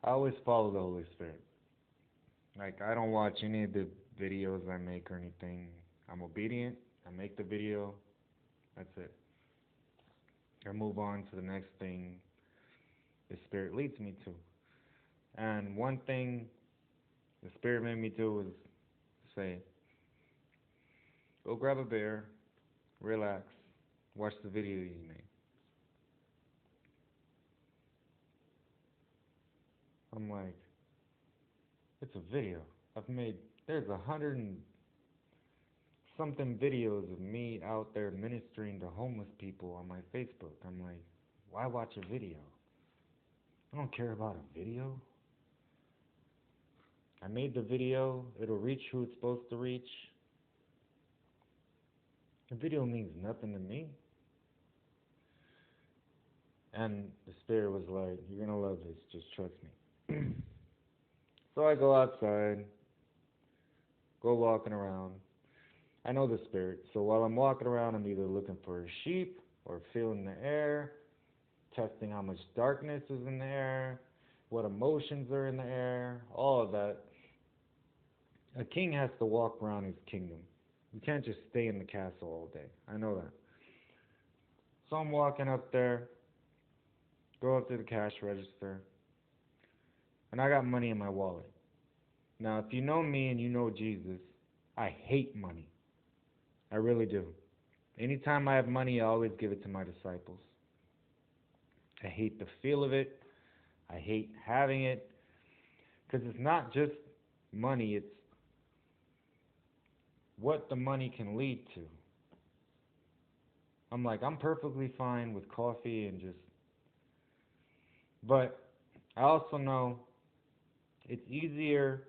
I always follow the Holy Spirit. Like, I don't watch any of the videos I make or anything. I'm obedient. I make the video. That's it. I move on to the next thing the Spirit leads me to. And one thing the Spirit made me do was say, go grab a beer, relax, watch the video you made. I'm like, it's a video. I've made, there's 100 and something videos of me out there ministering to homeless people on my Facebook. I'm like, why watch a video? I don't care about a video. I made the video, it'll reach who it's supposed to reach. The video means nothing to me. And the Spirit was like, you're gonna love this, just trust me. So I go outside, go walking around. I know the Spirit, so while I'm walking around, I'm either looking for a sheep or feeling the air, testing how much darkness is in the air, what emotions are in the air, all of that. A king has to walk around his kingdom. You can't just stay in the castle all day. I know that. So I'm walking up there, go up to the cash register, and I got money in my wallet. Now, if you know me and you know Jesus, I hate money. I really do. Anytime I have money, I always give it to my disciples. I hate the feel of it. I hate having it because it's not just money, it's what the money can lead to. I'm like, I'm perfectly fine with coffee and just, but I also know it's easier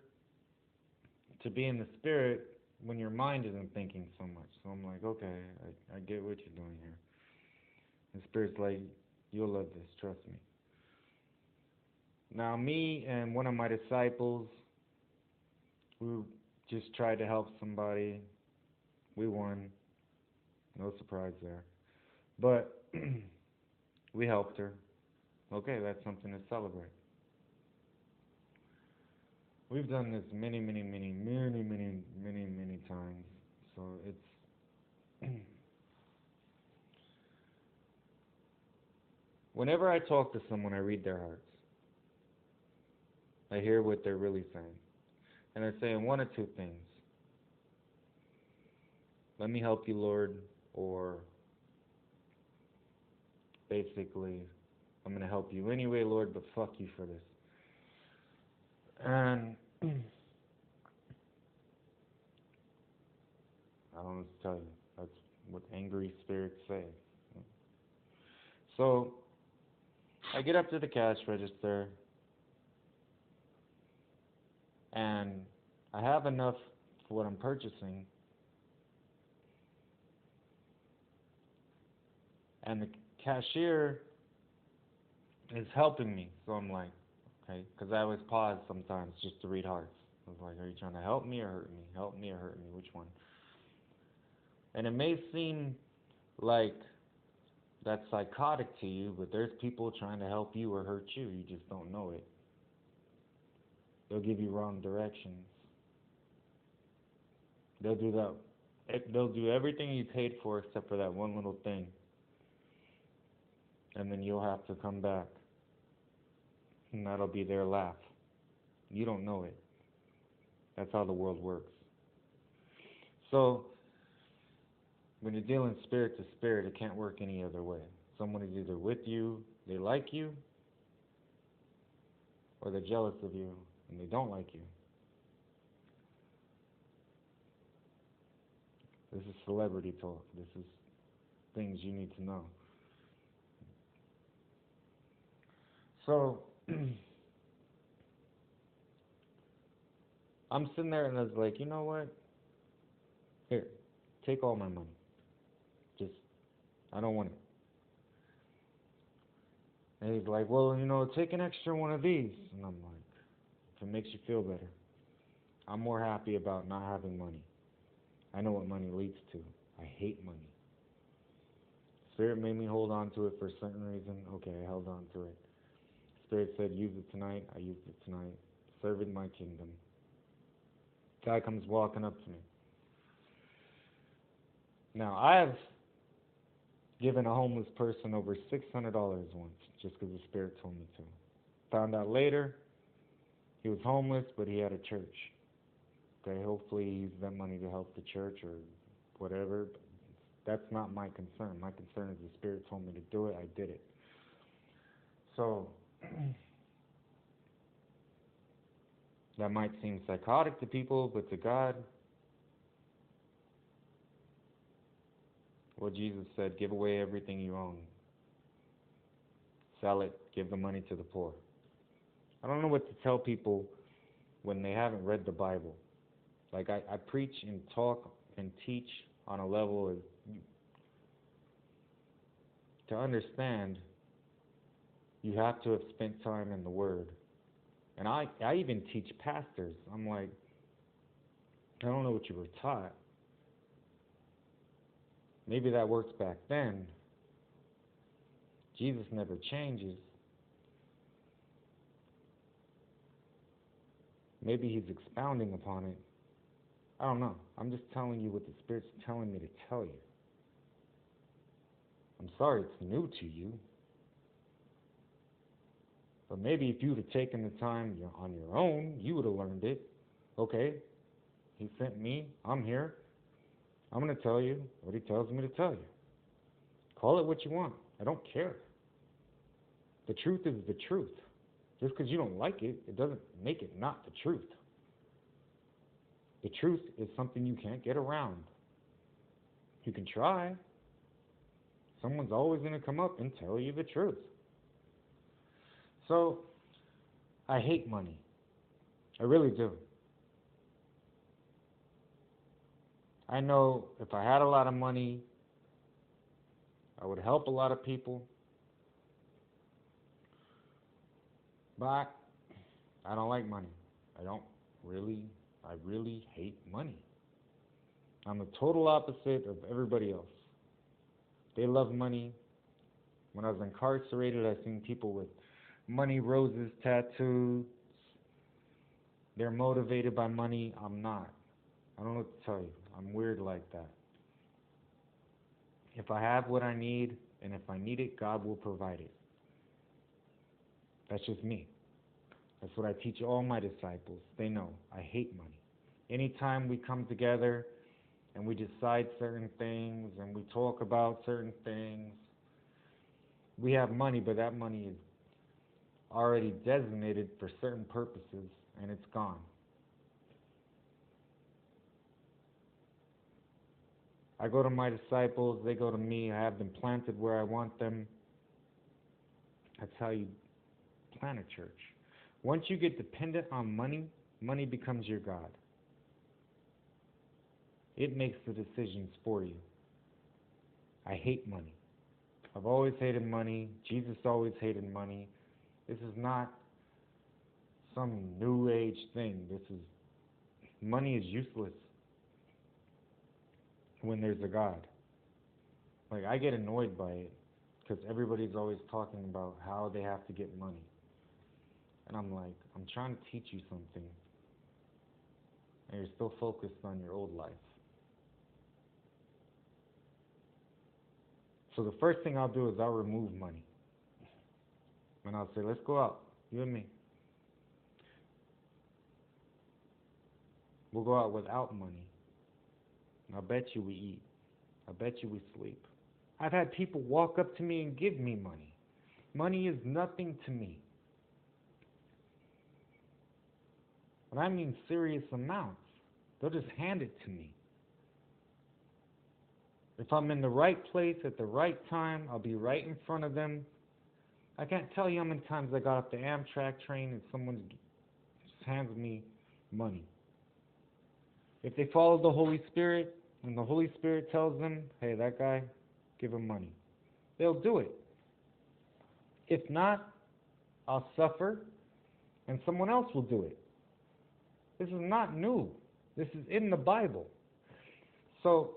to be in the spirit when your mind isn't thinking so much. So I'm like, okay, I get what you're doing here. And Spirit's like, you'll love this, trust me. Now, me and one of my disciples, we just tried to help somebody. We won. No surprise there. But we helped her. Okay, that's something to celebrate. We've done this many times. So it's whenever I talk to someone, I read their hearts. I hear what they're really saying. And they're saying one or two things. Let me help you, Lord, or basically, I'm going to help you anyway, Lord, but fuck you for this. And I don't know what to tell you. That's what angry spirits say. So I get up to the cash register and I have enough for what I'm purchasing, and the cashier is helping me. So I'm like, okay, because I always pause sometimes just to read hearts. I was like, are you trying to help me or hurt me? Help me or hurt me? Which one? And it may seem like that's psychotic to you, but there's people trying to help you or hurt you. You just don't know it. They'll give you wrong directions. They'll do that. They'll do everything you paid for except for that one little thing, and then you'll have to come back, and that'll be their laugh. You don't know it. That's how the world works. So when you're dealing spirit to spirit, it can't work any other way. Someone is either with you, they like you, or they're jealous of you and they don't like you. This is celebrity talk. This is things you need to know. So I'm sitting there and I was like, you know what? Here, take all my money. Just, I don't want it. And he's like, well, take an extra one of these. And I'm like, if it makes you feel better. I'm more happy about not having money. I know what money leads to. I hate money. Spirit made me hold on to it for a certain reason. Okay, I held on to it. Spirit said, use it tonight. I used it tonight. Serving my kingdom. Guy comes walking up to me. Now, I have given a homeless person over $600 once, just because the Spirit told me to. Found out later, he was homeless, but he had a church. Okay, hopefully he used that money to help the church or whatever. But that's not my concern. My concern is the Spirit told me to do it. I did it. So, that might seem psychotic to people, but to God, well, Jesus said, give away everything you own. Sell it, give the money to the poor. I don't know what to tell people when they haven't read the Bible. Like, I preach and talk and teach on a level of, to understand, you have to have spent time in the Word. And I even teach pastors. I'm like, I don't know what you were taught. Maybe that works back then. Jesus never changes. Maybe he's expounding upon it. I don't know. I'm just telling you what the Spirit's telling me to tell you. I'm sorry it's new to you. But maybe if you'd have taken the time on your own, you would have learned it. Okay, he sent me. I'm here. I'm going to tell you what he tells me to tell you. Call it what you want. I don't care. The truth is the truth. Just because you don't like it, it doesn't make it not the truth. The truth is something you can't get around. You can try. Someone's always going to come up and tell you the truth. So, I hate money. I really do. I know if I had a lot of money, I would help a lot of people. But I don't like money. I really hate money. I'm the total opposite of everybody else. They love money. When I was incarcerated, I seen people with money roses tattoos. They're motivated by money. I'm not. I don't know what to tell you. I'm weird like that. If I have what I need, and if I need it, God will provide it. That's just me. That's what I teach all my disciples. They know I hate money. Anytime we come together and we decide certain things and we talk about certain things, we have money, but that money is already designated for certain purposes and it's gone. I go to my disciples, they go to me, I have them planted where I want them. That's how you plant a church. Once you get dependent on money, money becomes your God. It makes the decisions for you. I hate money. I've always hated money. Jesus always hated money. This is not some new age thing. Money is useless when there's a God. Like, I get annoyed by it because everybody's always talking about how they have to get money. And I'm like, I'm trying to teach you something, and you're still focused on your old life. So the first thing I'll do is I'll remove money. And I'll say, let's go out, you and me. We'll go out without money. And I'll bet you we eat. I bet you we sleep. I've had people walk up to me and give me money. Money is nothing to me. And I mean serious amounts. They'll just hand it to me. If I'm in the right place at the right time, I'll be right in front of them. I can't tell you how many times I got off the Amtrak train and someone just hands me money. If they follow the Holy Spirit and the Holy Spirit tells them, hey, that guy, give him money, they'll do it. If not, I'll suffer and someone else will do it. This is not new. This is in the Bible. So,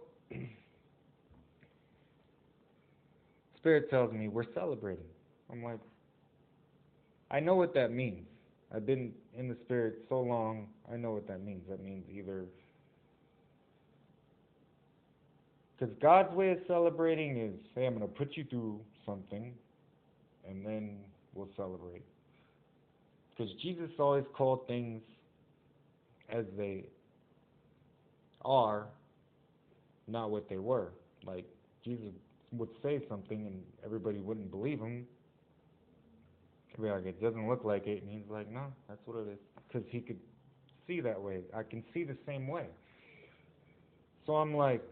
Spirit tells me we're celebrating. I'm like, I know what that means. I've been in the spirit so long, I know what that means. That means either, because God's way of celebrating is, hey, I'm going to put you through something, and then we'll celebrate. Because Jesus always called things as they are, not what they were. Like, Jesus would say something and everybody wouldn't believe him. He'd be like, it doesn't look like it. And he's like, no, that's what it is. Because he could see that way. I can see the same way. So I'm like,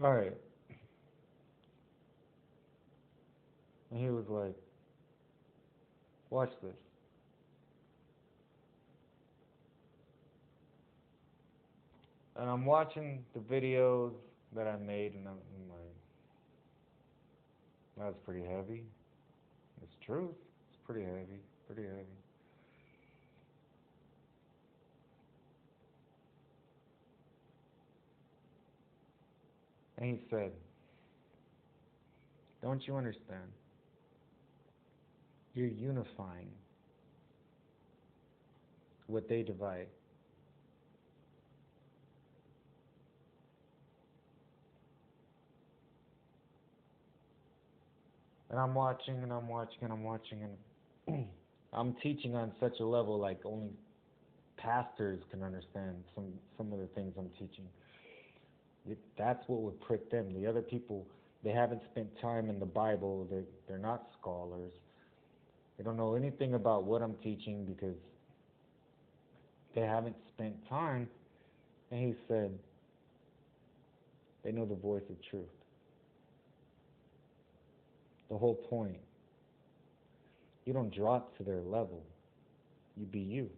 all right. And he was like, watch this. And I'm watching the videos that I made, and I'm like, that's pretty heavy. It's truth. It's pretty heavy. Pretty heavy. And he said, don't you understand? You're unifying what they divide. And I'm watching and I'm watching and I'm watching and I'm teaching on such a level like only pastors can understand some of the things I'm teaching. That's what would prick them. The other people, they haven't spent time in the Bible. They're not scholars. They don't know anything about what I'm teaching because they haven't spent time. And he said, they know the voice of truth. The whole point. You don't drop to their level. You be you.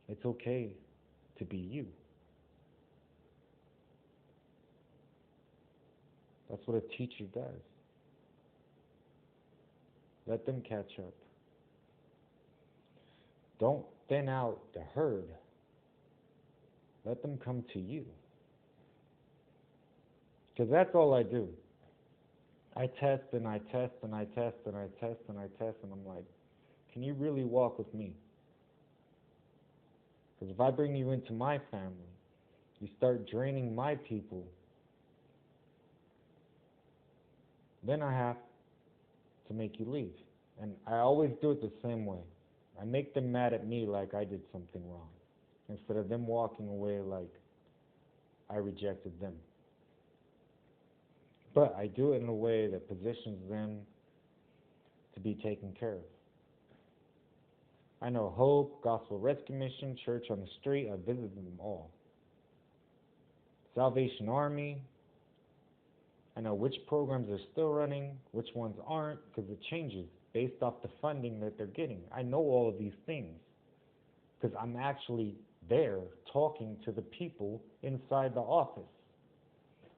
It's okay to be you. That's what a teacher does. Let them catch up. Don't thin out the herd. Let them come to you. Because that's all I do. I test and I test and I test and I test and I test, and I'm like, can you really walk with me? Because if I bring you into my family, you start draining my people, then I have to make you leave. And I always do it the same way. I make them mad at me like I did something wrong, instead of them walking away like I rejected them. But I do it in a way that positions them to be taken care of. I know Hope, Gospel Rescue Mission, Church on the Street. I've visited them all. Salvation Army. I know which programs are still running, which ones aren't, because it changes based off the funding that they're getting. I know all of these things because I'm actually there talking to the people inside the office.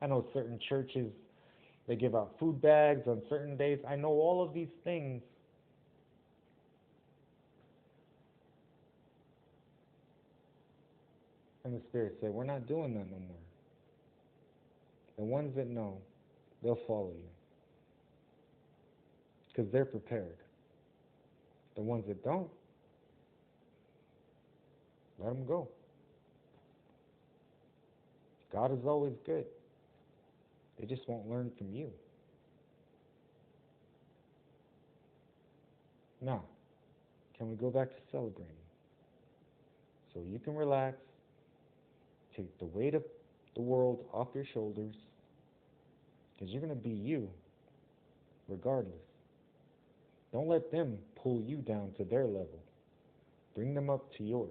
I know certain churches, they give out food bags on certain days. I know all of these things. And the Spirit said, we're not doing that no more. The ones that know, they'll follow you because they're prepared. The ones that don't, let them go. God is always good. They just won't learn from you. Now, can we go back to celebrating? So you can relax, take the weight of the world off your shoulders, because you're going to be you regardless. Don't let them pull you down to their level. Bring them up to yours.